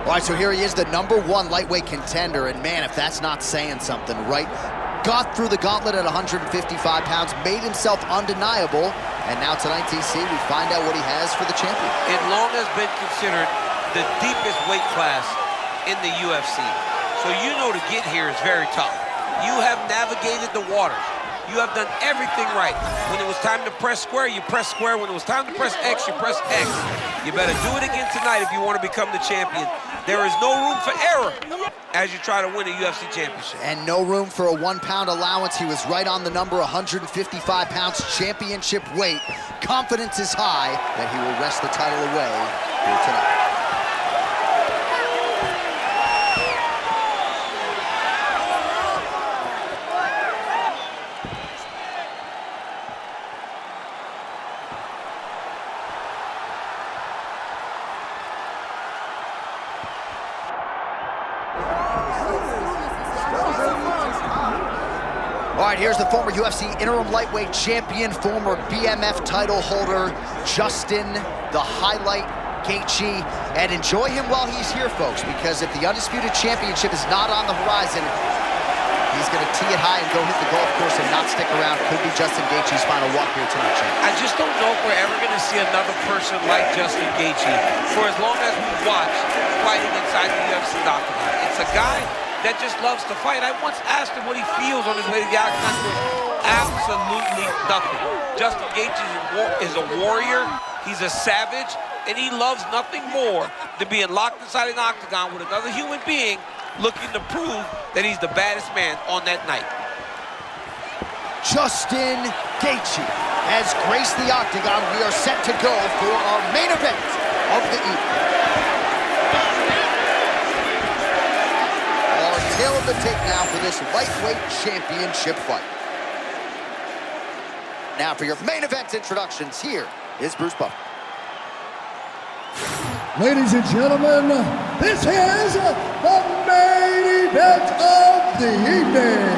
All right, so here he is, the #1 lightweight contender, and man, if that's not saying something, right? Got through the gauntlet at 155 pounds, made himself undeniable, and now tonight, TC, we find out what he has for the champion. It long has been considered the deepest weight class in the UFC. So you know to get here is very tough. You have navigated the waters. You have done everything right. When it was time to press square, you press square. When it was time to press X, you press X. You better do it again tonight if you want to become the champion. There is no room for error as you try to win a UFC championship. And no room for a 1-pound allowance. He was right on the number, 155 pounds, championship weight. Confidence is high that he will wrest the title away here tonight. All right, here's the former UFC interim lightweight champion, former BMF title holder, Justin the Highlight Gaethje. And enjoy him while he's here, folks, because if the Undisputed Championship is not on the horizon, he's going to tee it high and go hit the golf course and not stick around. Could be Justin Gaethje's final walk here tonight, champ. I just don't know if we're ever going to see another person like Justin Gaethje for as long as we watch fighting inside the UFC octagon. It's a guy that just loves to fight. I once asked him what he feels on his way to the octagon. Absolutely nothing. Justin Gaethje is a warrior. He's a savage, and he loves nothing more than being locked inside an octagon with another human being looking to prove that he's the baddest man on that night. Justin Gaethje has graced the octagon. We are set to go for our main event of the evening. Tail of the tape now for this lightweight championship fight. Now for your main event introductions, here is Bruce Buffer. Ladies and gentlemen, this is the main event of the evening.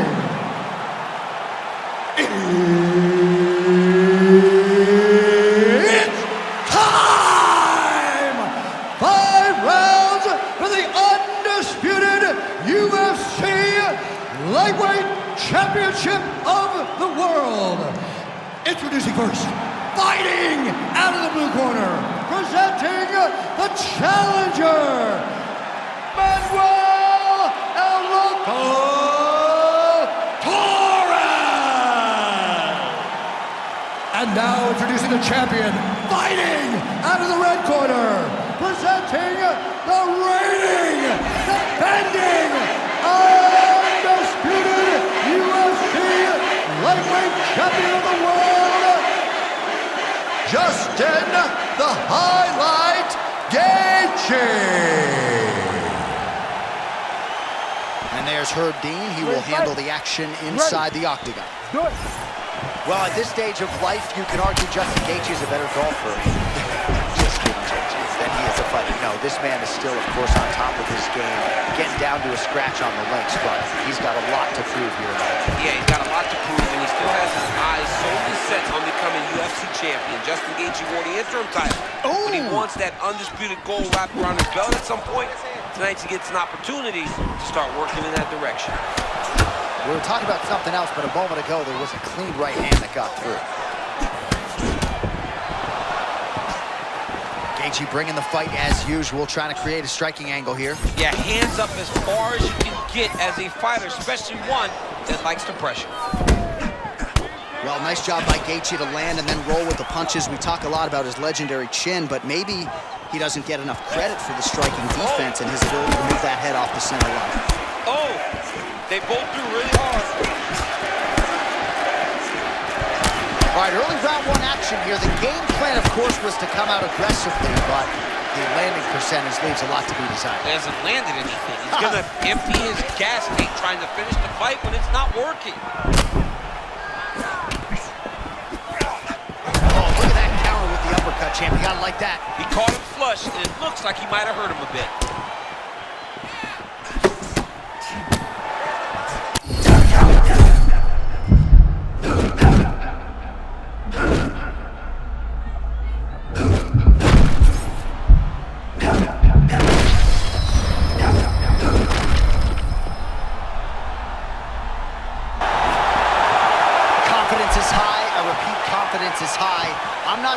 It's time! 5 rounds for the undisputed UFC Lightweight Championship of the World. Introducing first, fighting out of the blue corner, presenting the challenger, Manuel Torres. And now introducing the champion, fighting out of the red corner, presenting the reigning, defending, undisputed UFC lightweight champion of the world, Justin the Highlight Gaethje. And there's Herb Dean. He will handle the action inside the octagon. Good. Well, at this stage of life, you can argue Justin Gaethje is a better golfer. Just kidding, than he is a fighter. No, this man is still, of course, on top of his game, getting down to a scratch on the links, but he's got a lot to prove here tonight. Yeah, he's got a lot to prove, and he still has his eyes solely set on becoming UFC champion. Justin Gaethje won the interim title, but he wants that undisputed gold wrapped around his belt at some point. Tonight he gets an opportunity to start working in that direction. We were talking about something else, but a moment ago there was a clean right hand that got through. Gaethje bringing the fight as usual, trying to create a striking angle here. Yeah, hands up as far as you can get as a fighter, especially one that likes to pressure. Well, nice job by Gaethje to land and then roll with the punches. We talk a lot about his legendary chin, but maybe he doesn't get enough credit for the striking defense and his ability to move that head off the center line. Oh, they both threw really hard. All right, early round 1 action here. The game plan, of course, was to come out aggressively, but the landing percentage leaves a lot to be desired. He hasn't landed anything. He's gonna empty his gas tank trying to finish the fight when it's not working. Oh, look at that counter with the uppercut, champ. You gotta like that. He caught him flush, and it looks like he might have hurt him a bit.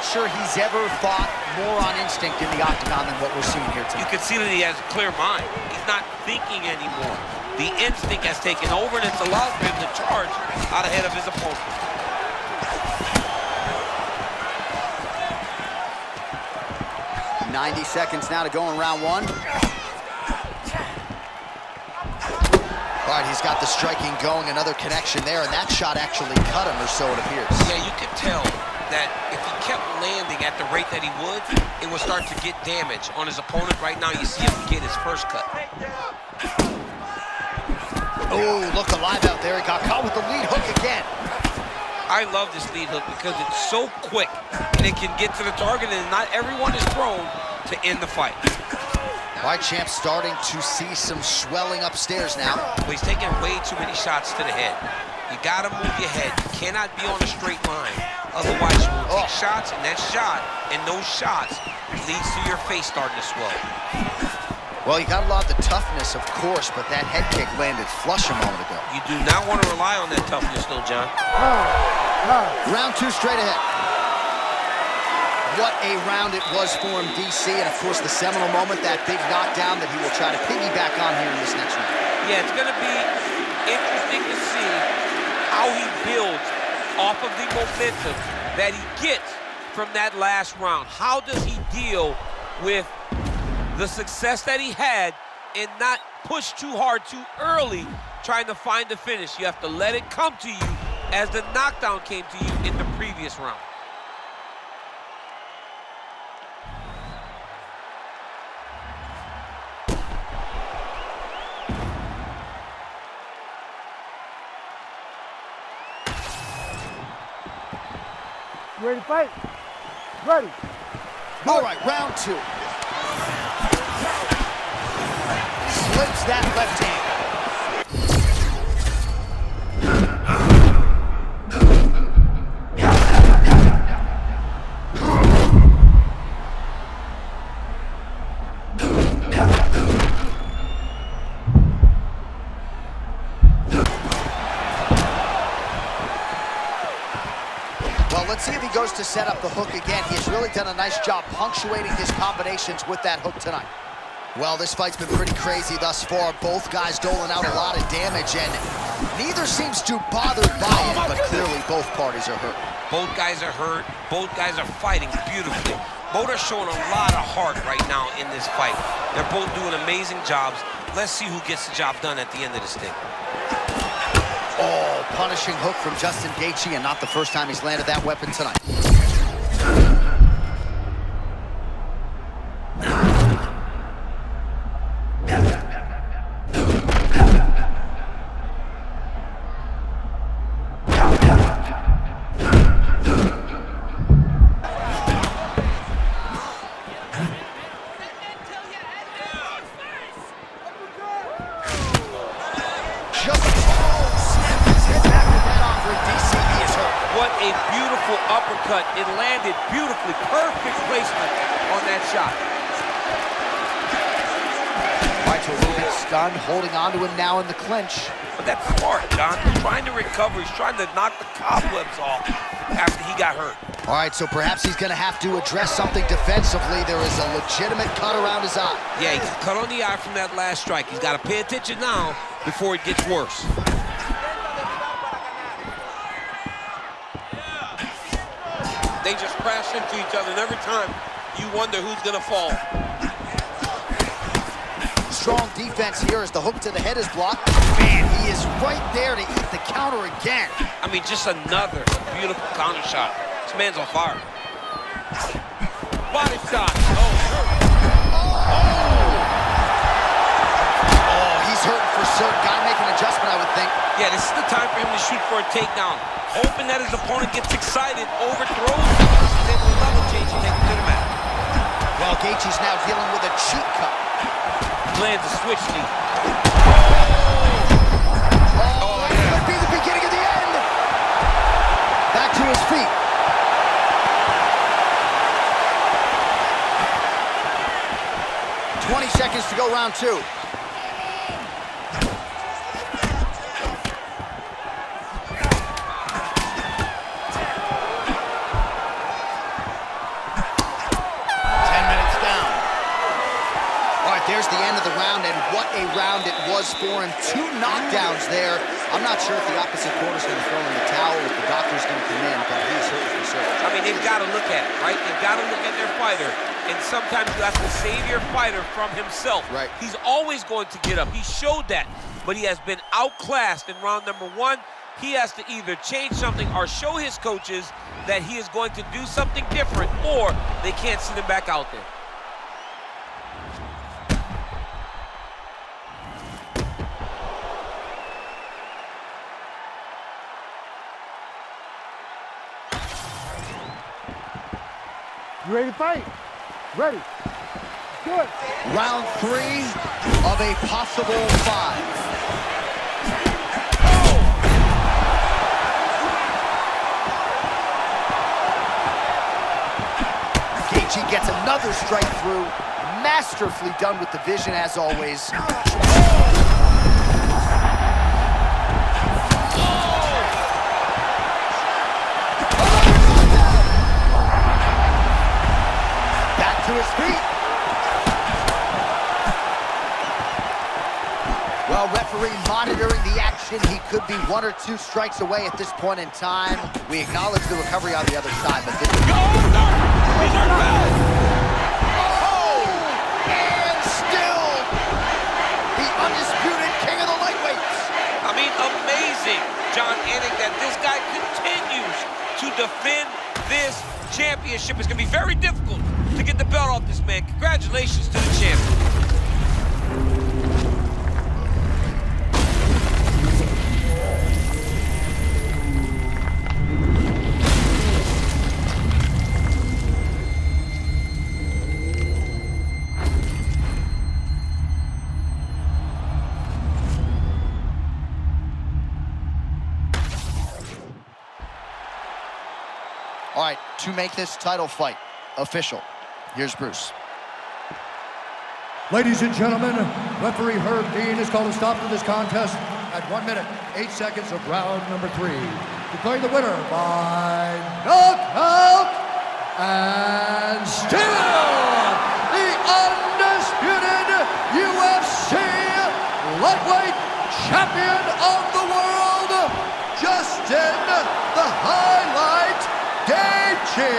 sure he's ever fought more on instinct in the octagon than what we're seeing here tonight. You can see that he has a clear mind. He's not thinking anymore. The instinct has taken over, and it's allowed him to charge out ahead of his opponent. 90 seconds now to go in round one. All right, he's got the striking going, another connection there, and that shot actually cut him, or so it appears. Yeah, you could tell that if he kept landing at the rate that he would, it would start to get damage on his opponent. Right now, you see him get his first cut. Oh, looked alive out there. He got caught with the lead hook again. I love this lead hook because it's so quick and it can get to the target, and not everyone is thrown to end the fight. All right, champ, starting to see some swelling upstairs now. Well, he's taking way too many shots to the head. You gotta move your head. You cannot be on a straight line. Otherwise, you will take shots, and that shot and those shots leads to your face starting to swell. Well, you got a lot of the toughness, of course, but that head kick landed flush a moment ago. You do not want to rely on that toughness, though, John. Round two straight ahead. What a round it was for him, DC, and of course the seminal moment, that big knockdown that he will try to piggyback on here in this next round. Yeah, it's going to be interesting to see how he builds off of the momentum that he gets from that last round. How does he deal with the success that he had and not push too hard too early trying to find the finish? You have to let it come to you as the knockdown came to you in the previous round. You ready to fight? Ready. All right, round two. Slips that left hand. Let's see if he goes to set up the hook again. He has really done a nice job punctuating his combinations with that hook tonight. Well, this fight's been pretty crazy thus far. Both guys doling out a lot of damage, and neither seems too bothered by it, but clearly both parties are hurt. Both guys are hurt. Both guys are fighting beautifully. Both are showing a lot of heart right now in this fight. They're both doing amazing jobs. Let's see who gets the job done at the end of this thing. Oh, punishing hook from Justin Gaethje, and not the first time he's landed that weapon tonight. What a beautiful uppercut. It landed beautifully. Perfect placement on that shot. Fight's a little bit stunned, holding on to him now in the clinch. But that's smart, John. He's trying to recover. He's trying to knock the cobwebs off after he got hurt. All right, so perhaps he's going to have to address something defensively. There is a legitimate cut around his eye. Yeah, he got cut on the eye from that last strike. He's got to pay attention now before it gets worse. They just crash into each other, and every time you wonder who's going to fall. Strong defense here as the hook to the head is blocked. Man, he is right there to eat the counter again. I mean, just another beautiful counter shot. This man's on fire. Body shot. Oh, he's hurting for certain. Got to make an adjustment, I would think. Yeah, this is the time for him to shoot for a takedown. Hoping that his opponent gets excited, overthrows him. He's able to level change and take him to the mat. Well, Gaethje's now dealing with a cheat cut. Lands a switch knee. Oh, that could be the beginning of the end. Back to his feet. "20 seconds to go, round two. there's the end of the round, and what a round it was for him. 2 knockdowns there. I'm not sure if the opposite corner's going to throw in the towel, if the doctor's going to come in, but he's hurt for sure. I mean, they've got to look at it, right? They've got to look at their fighter, and sometimes you have to save your fighter from himself. Right. He's always going to get up. He showed that, but he has been outclassed in round number 1. He has to either change something or show his coaches that he is going to do something different, or they can't send him back out there. You ready to fight? Ready. Do it. Round 3 of a possible 5. Gaethje gets another strike through. Masterfully done with the vision, as always. To his feet. Well, referee monitoring the action. He could be 1 or 2 strikes away at this point in time. We acknowledge the recovery on the other side, but this is... Oh! And still the undisputed king of the lightweights. I mean, amazing, John Anik, that this guy continues to defend this championship. It's going to be very difficult to get the belt off this man. Congratulations to the champion. All right, to make this title fight official, here's Bruce. Ladies and gentlemen, referee Herb Dean has called a stop to this contest at 1 minute, 8 seconds of round number 3. Declaring the winner by knockout and still the undisputed UFC lightweight champion of the world, Justin the Highlight Gaethje.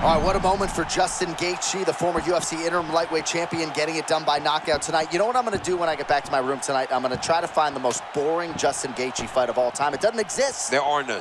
All right, what a moment for Justin Gaethje, the former UFC interim lightweight champion, getting it done by knockout tonight. You know what I'm going to do when I get back to my room tonight? I'm going to try to find the most boring Justin Gaethje fight of all time. It doesn't exist. There are none.